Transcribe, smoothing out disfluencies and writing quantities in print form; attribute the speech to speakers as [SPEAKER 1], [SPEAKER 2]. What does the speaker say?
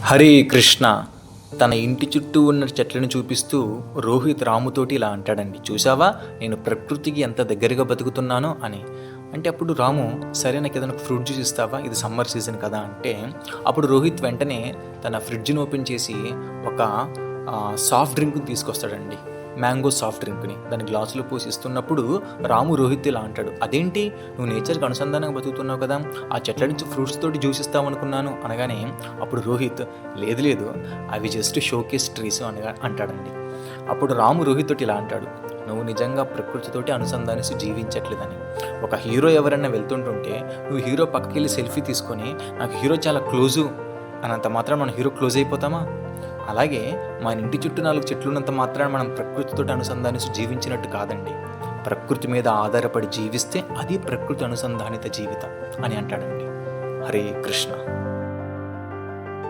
[SPEAKER 1] హరే కృష్ణ. తన ఇంటి చుట్టూ ఉన్న చెట్లను చూపిస్తూ రోహిత్ రాముతోటి ఇలా అంటాడండి, చూసావా నేను ప్రకృతికి ఎంత దగ్గరగా బతుకుతున్నానో అని. అంటే అప్పుడు రాము, సరే నాకు ఏదైనా ఫ్రూట్ జ్యూస్ ఇస్తావా, ఇది సమ్మర్ సీజన్ కదా అంటే, అప్పుడు రోహిత్ వెంటనే తన ఫ్రిడ్జ్ని ఓపెన్ చేసి ఒక సాఫ్ట్ డ్రింక్ని తీసుకొస్తాడండి, మ్యాంగో సాఫ్ట్ డ్రింక్ని. దాని గ్లాసులో పోసి ఇస్తున్నప్పుడు రాము రోహిత్ ఇలా అంటాడు, అదేంటి నువ్వు నేచర్కి అనుసంధానంగా బతుకుతున్నావు కదా, ఆ చెట్ల నుంచి ఫ్రూట్స్ తోటి జ్యూస్ ఇస్తావు అనుకున్నాను అనగానే, అప్పుడు రోహిత్ లేదు లేదు అవి జస్ట్ షోకేస్ ట్రీస్ అనగా అంటాడండి. అప్పుడు రాము రోహిత్ తోటి ఇలా అంటాడు, నువ్వు నిజంగా ప్రకృతితోటి అనుసంధానిస్తూ జీవించట్లేదని. ఒక హీరో ఎవరైనా వెళ్తుంటుంటే నువ్వు హీరో పక్కకి వెళ్ళి సెల్ఫీ తీసుకొని నాకు హీరో చాలా క్లోజు అన్నంత మాత్రం మనం హీరో క్లోజ్ అయిపోతామా? అలాగే మన ఇంటి చుట్టూ 4 చెట్లు ఉన్నంత మాత్రాన మనం ప్రకృతితో అనుసంధానిస్తూ జీవించినట్టు కాదండి. ప్రకృతి మీద ఆధారపడి జీవిస్తే అది ప్రకృతి అనుసంధానిత జీవితం అని అంటాడండి. హరే కృష్ణ.